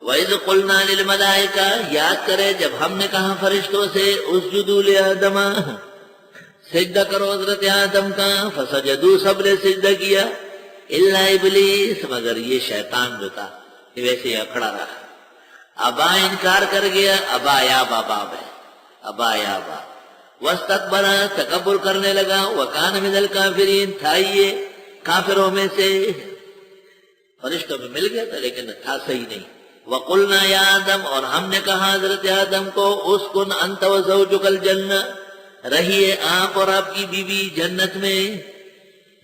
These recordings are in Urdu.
وَإِذْ قُلْنَا لِلْمَلَائِكَةِ، یاد کرے جب ہم نے کہا فرشتوں سے اسجدوا لآدم، سجدہ کرو حضرت آدم کا، فسجدوا، سب نے سجدہ کیا، الا ابلیس، مگر یہ شیطان جو تھا یہ ویسے ہی کھڑا رہا، ابا، انکار کر گیا، ابا یا بابا ہے، ابا یا با، واستکبر، تکبر کرنے لگا، وکان من الکافرین، تھا یہ کافروں میں سے، فرشتوں میں مل گیا تھا لیکن تھا صحیح نہیں۔ وقلنا یا آدم، اور ہم نے کہا حضرت آدم کو، اسکن انت وزوجک الجنہ، رہیے آپ اور آپ کی بیوی جنت میں،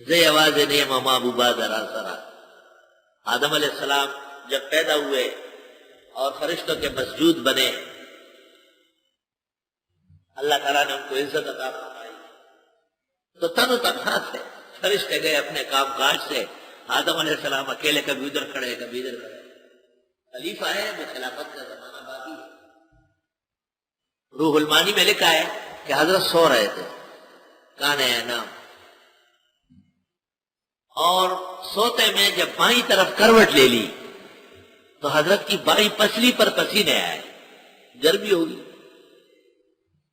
زی آواز نیم محبوبہ ذرا سرا۔ آدم علیہ السلام جب پیدا ہوئے اور فرشتوں کے مسجود بنے، اللہ تعالیٰ نے ان کو عزت عطا فرمائی، تو تن و تنہا سے فرشتے گئے اپنے کام کاج سے، آدم علیہ السلام اکیلے، کبھی ادھر کھڑے کبھی ادھر کھڑے، خلیفہ ہے وہ، خلافت کا زمانہ باقی ہے۔ روح المانی میں لکھا ہے کہ حضرت سو رہے تھے، کانے نام، اور سوتے میں جب بائیں طرف کروٹ لے لی تو حضرت کی بائیں پسلی پر پسینے آئے، گرمی ہوگی،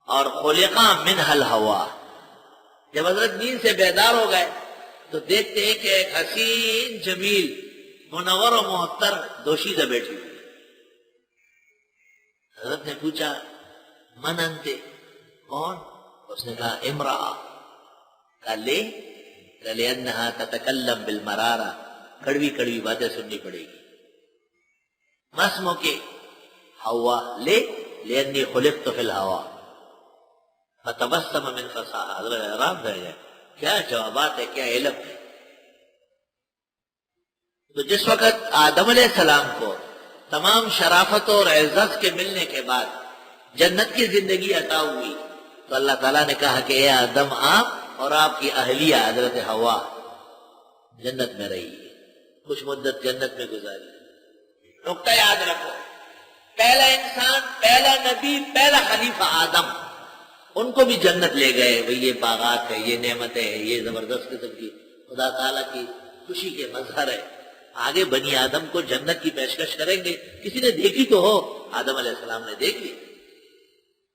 اور خلقا منہ الہوا، جب حضرت نیند سے بیدار ہو گئے تو دیکھتے ہیں کہ ایک حسین جمیل منور و محتر دوشیزہ بیٹھی ہوئی۔ حضرت نے پوچھا من انتے، کون؟ اس نے کہا امرأہ، کہا لے، لِأَنَّهَا تَتَكَلَّمْ بِالْمَرَارَةِ، کڑوی کڑوی باتیں سننی پڑے گی۔ مسمو کے ہوا، لے، لِأَنِّي خُلِقْتُ فِي الْهَوَىٰ، فَتَبَسَّمَ مِنْ فَصَاحَةٍ، حضرت حیران رہ گئے، کیا جوابات ہے، کیا علم ہے۔ تو جس وقت آدم علیہ السلام کو تمام شرافت اور عزت کے ملنے کے بعد جنت کی زندگی عطا ہوئی تو اللہ تعالیٰ نے کہا کہ اے آدم، آپ اور آپ کی اہلیہ حضرت حوا جنت میں رہی، کچھ مدت جنت میں گزاری۔ نقطہ یاد رکھو، پہلا انسان، پہلا نبی، پہلا خلیفہ آدم، ان کو بھی جنت لے گئے، وہ یہ باغات ہے، یہ نعمتیں ہیں، یہ زبردست قسم کی خدا تعالیٰ کی خوشی کے مظہر ہے۔ آگے بنی آدم کو جنت کی پیشکش کریں گے، کسی نے دیکھی تو ہو، آدم علیہ السلام نے دیکھ لی،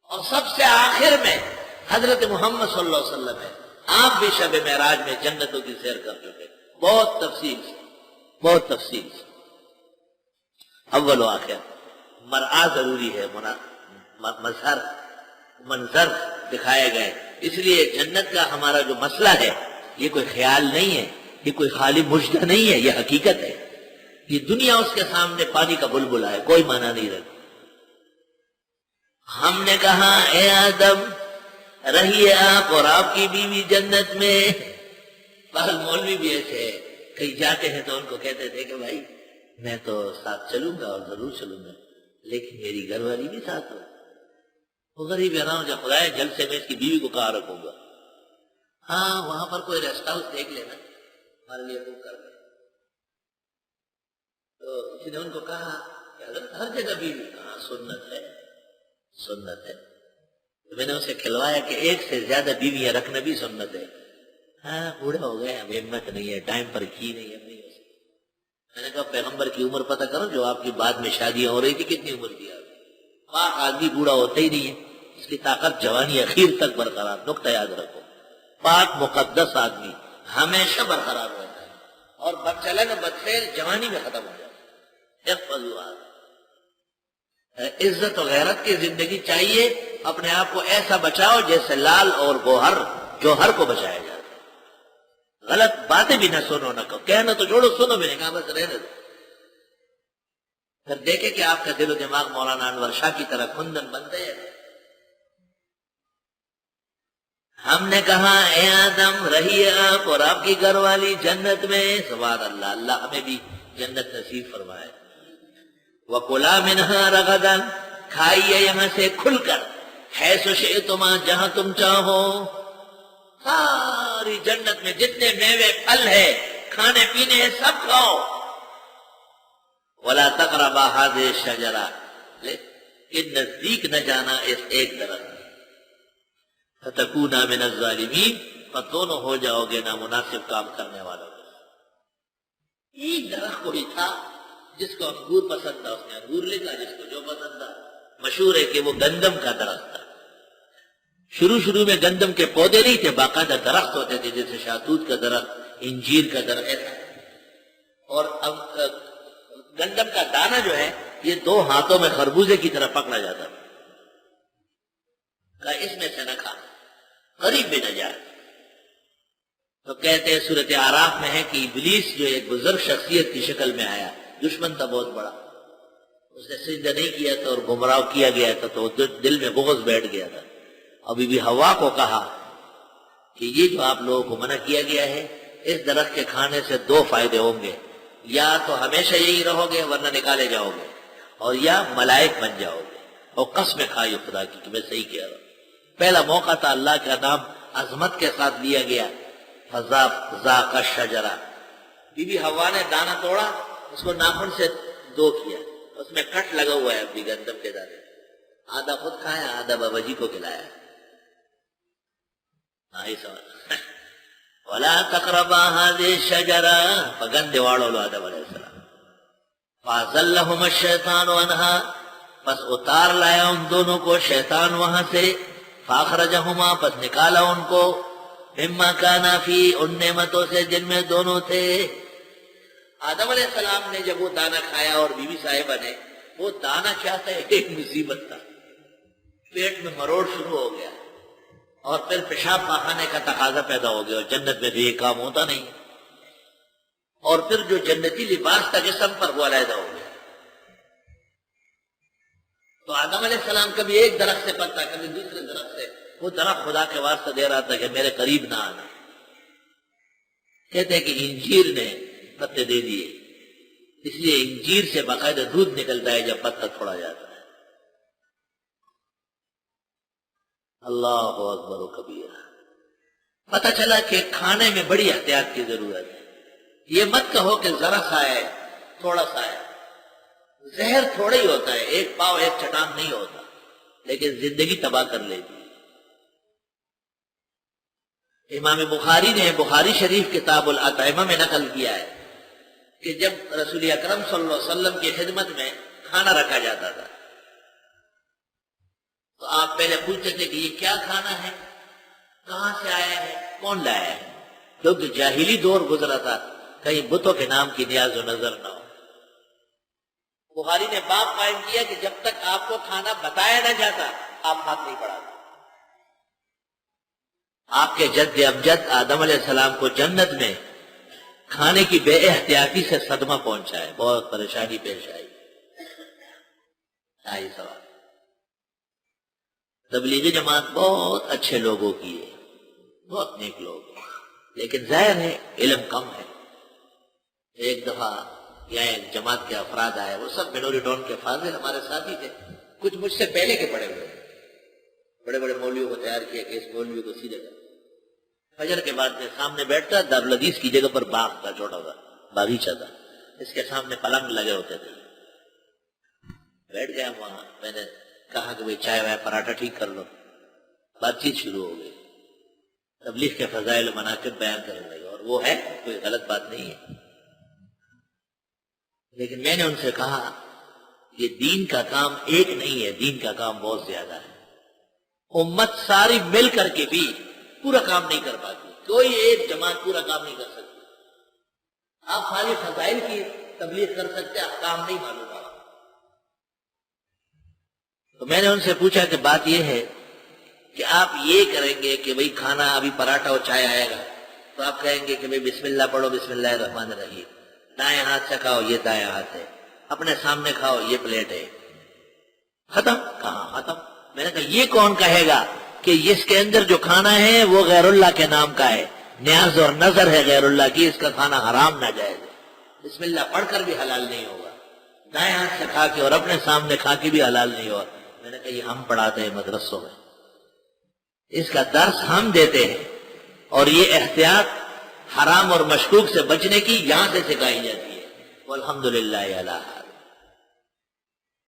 اور سب سے آخر میں حضرت محمد صلی اللہ علیہ وسلم ہے، آپ بھی شب معراج میں جنتوں کی سیر کر چکے، بہت تفصیل سے، بہت تفصیل سے، اول و آخر مرآ ضروری ہے، مظہر، منظر دکھائے گئے، اس لیے جنت کا ہمارا جو مسئلہ ہے یہ کوئی خیال نہیں ہے، یہ کوئی خالی مجدہ نہیں ہے، یہ حقیقت ہے۔ یہ دنیا اس کے سامنے پانی کا بلبلا ہے، کوئی معنی نہیں رکھتا۔ ہم نے کہا اے آدم، رہیے آپ اور آپ کی بیوی جنت میں۔ بعض مولوی بھی ایسے کہیں جاتے ہیں تو ان کو کہتے تھے کہ بھائی میں تو ساتھ چلوں گا اور ضرور چلوں گا، لیکن میری گھر والی بھی ساتھ ہو۔ وہ غریب حیران جب خدا ہے جلد سے میں اس کی بیوی کو کہاں رکھوں گا؟ ہاں وہاں پر کوئی ریسٹ ہاؤس دیکھ لینا، ہمارے لیے بک کر دیں۔ تو کسی نے ان کو کہا کہ حضرت ہر جگہ بیوی، کہاں سنت ہے، سنت ہے۔ تو میں نے اسے کھلوایا کہ ایک سے زیادہ بیویاں رکھنا بھی سنت ہے۔ ہاں بوڑھا ہو گئے، اب ہمت نہیں ہے، ٹائم پر کی نہیں، اب نہیں ہو سکتا۔ میں نے کہا پیغمبر کی عمر پتہ کرو جو آپ کی بعد میں شادیاں ہو رہی تھی، کتنی عمر کی آپ؟ پاک آدمی بوڑھا ہوتا ہی نہیں ہے، اس کی طاقت جوانی اخیر تک برقرار۔ نقطہ یاد رکھو، پاک مقدس آدمی ہمیشہ برقرار رہتا ہے، اور بدچلن بدفعل جوانی میں ختم ہو جاتا ہے۔ احفظوا، عزت و غیرت کی زندگی چاہیے، اپنے آپ کو ایسا بچاؤ جیسے لال اور گوہر جوہر کو بچایا جاتا ہے۔ غلط باتیں بھی نہ سنو، نہ کہو، کہنا تو چھوڑو، سنو بھی نہیں، کہا بس رہنے دو۔ پھر دیکھیں کہ آپ کا دل و دماغ مولانا انور شاہ کی طرح کندن بنتے ہیں۔ ہم نے کہا اے آدم، رہیے آپ اور آپ کی گھر والی جنت میں۔ سبحان اللہ، اللہ ہمیں بھی جنت نصیب فرمائے۔ وَكُلَا مِنْهَا رَغَدًا، کھائیے یہاں سے کھل کر، حیث شئتما، جہاں تم چاہو۔ ساری جنت میں جتنے میوے پھل ہیں، کھانے پینے ہیں، سب کھاؤ۔ وَلَا تَقْرَبَا هَٰذِهِ الشَّجَرَةَ، لیکن نزدیک نہ جانا اس ایک درخت میں۔ فَتَكُونَا مِنَ الظَّالِمِينَ، پر دونوں ہو جاؤ گے نامناسب کام کرنے والوں۔ ایک درخت کوئی تھا جس کو انگور پسند تھا اس نے انگور لکھا، جس کو جو پسند تھا۔ مشہور ہے کہ وہ گندم کا درخت تھا۔ شروع میں گندم کے پودے نہیں تھے، باقاعدہ درخت ہوتے تھے، جیسے شاہتوت کا درخت، انجیر کا درخت تھا۔ اور اب گندم کا دانہ جو ہے یہ 2 ہاتھوں میں خربوزے کی طرح پکڑا جاتا تھا، کہ اس میں سے نہ کھا، قریب بھی نہ جائے۔ تو کہتے ہیں سورۃ اعراف میں ہے کہ ابلیس جو ایک بزرگ شخصیت کی شکل میں آیا، دشمن تھا بہت بڑا، اس نے سجدہ نہیں کیا تھا اور گمراہ کیا گیا تھا، تو دل میں بغض بیٹھ گیا تھا۔ ابھی بھی حوا کو کہا کہ یہ جو آپ لوگوں کو منع کیا گیا ہے، اس درخت کے کھانے سے 2 فائدے ہوں گے، یا تو ہمیشہ یہی رہو گے ورنہ نکالے جاؤ گے، اور یا ملائک بن جاؤ گے۔ اور قسم کھائی خدا کی کہ میں صحیح کہہ رہا ہوں۔ پہلا موقع تھا، اللہ کا نام عظمت کے ساتھ لیا گیا، فذاق الشجرہ۔ بی بی حوا نے دانہ توڑا، اس کو ناخن سے 2 کیا، اس میں کٹ لگا ہوا ہے ابھی گندم کے دانے، آدھا خود کھایا آدھا بابا جی کو کھلایا۔ وَلَا تَقْرَبَا هَذِهِ الشَّجَرَةَ، پگندے واڑو لو آدم علیہ السلام۔ فَأَزَلَّهُمَا الشَّيْطَانُ عَنْهَا، پس اتار لایا ان دونوں کو شیطان وہاں سے، فَأَخْرَجَهُمَا، پس نکالا ان کو، مِمَّا كَانَا فِي، ان نعمتوں سے جن میں دونوں تھے۔ آدم علیہ السلام نے جب وہ دانہ کھایا اور بی بی صاحبہ نے، وہ دانہ کیا تھا؟ ایک مصیبت تھا، پیٹ میں مروڑ شروع ہو گیا، اور پھر پیشاب پاخانے کا تقاضا پیدا ہو گیا، اور جنت میں تو یہ کام ہوتا نہیں، اور پھر جو جنتی لباس تھا جسم پر وہ علیحدہ ہو گیا۔ تو آدم علیہ السلام کبھی ایک درخت سے پتا، کبھی دوسرے درخت سے، وہ درخت خدا کے واسطہ دے رہا تھا کہ میرے قریب نہ آنا۔ کہتے ہیں کہ انجیر نے پتے دے دیے، اس لیے انجیر سے باقاعدہ دودھ نکلتا ہے جب پتا چھوڑا جاتا ہے۔ اللہ اکبر و کبیرہ۔ پتہ چلا کہ کھانے میں بڑی احتیاط کی ضرورت ہے۔ یہ مت کہو کہ ذرا سا ہے، تھوڑا سا ہے، زہر تھوڑا ہی ہوتا ہے، 1 پاؤ 1 چٹان نہیں ہوتا، لیکن زندگی تباہ کر لیتی ہے۔ امام بخاری نے بخاری شریف کتاب الاطعمہ میں نقل کیا ہے کہ جب رسول اکرم صلی اللہ علیہ وسلم کی خدمت میں کھانا رکھا جاتا تھا تو آپ پہلے پوچھتے تھے کہ یہ کیا کھانا ہے، کہاں سے آیا ہے، کون لایا ہے، کیونکہ جاہلی دور گزرا تھا، کہیں بتوں کے نام کی نیاز و نظر نہ ہو۔ بخاری نے باب قائم کیا کہ جب تک آپ کو کھانا بتایا نہ جاتا آپ ہاتھ نہیں بڑھاتے۔ آپ کے جد امجد آدم علیہ السلام کو جنت میں کھانے کی بے احتیاطی سے صدمہ پہنچا ہے، بہت پریشانی پیش آئی۔ سوال، تبلیغی جماعت بہت اچھے لوگوں کی ہے، بہت نیک لوگ ہیں، لیکن ظاہر ہے علم کم ہے۔ ایک دفعہ یہاں ایک جماعت کے افراد آئے، وہ سب بنوری ڈون کے فاضل ہمارے ساتھی تھے، کچھ مجھ سے پہلے کے پڑے ہوئے، بڑے بڑے مولویوں کو تیار کیا کہ اس مولوی کو سیدھے کر۔ فجر کے بعد میں سامنے بیٹھتا، دارالحدیث کی جگہ پر باغ تھا، چھوٹا تھا باغیچہ تھا، اس کے سامنے پلنگ لگے ہوتے تھے۔ بیٹھ گیا وہاں، میں نے کہا کہ بھئی چائے وائے پراٹھا ٹھیک کر لو، بات چیت شروع ہو گئی، تبلیغ کے فضائل و مناقب بیان کرنے لگے، اور وہ ہے کوئی غلط بات نہیں ہے، لیکن میں نے ان سے کہا یہ دین کا کام ایک نہیں ہے، دین کا کام بہت زیادہ ہے، امت ساری مل کر کے بھی پورا کام نہیں کر پاتی، کوئی ایک جماعت پورا کام نہیں کر سکتی۔ آپ خالی فضائل کی تبلیغ کر سکتے، احکام نہیں معلوم۔ تو میں نے ان سے پوچھا کہ بات یہ ہے کہ آپ یہ کریں گے کہ بھئی کھانا ابھی پراٹھا اور چائے آئے گا تو آپ کہیں گے کہ بھئی بسم اللہ پڑھو، بسم اللہ الرحمن الرحیم، دائیں ہاتھ سے کھاؤ، یہ دائیں ہاتھ ہے، اپنے سامنے کھاؤ، یہ پلیٹ ہے، ختم؟ کہاں ختم؟ میں نے کہا یہ کون کہے گا کہ اس کے اندر جو کھانا ہے وہ غیر اللہ کے نام کا ہے، نیاز اور نظر ہے غیر اللہ کی، اس کا کھانا حرام ناجائز ہے، بسم اللہ پڑھ کر بھی حلال نہیں ہوگا، دائیں ہاتھ سے کھا کے اور اپنے سامنے کھا کے بھی حلال نہیں ہوگا۔ میں نے کہا یہ ہم پڑھاتے ہیں مدرسوں میں، اس کا درس ہم دیتے ہیں، اور یہ احتیاط حرام اور مشکوک سے بچنے کی یہاں سے سکھائی جاتی ہے۔ والحمدللہ علی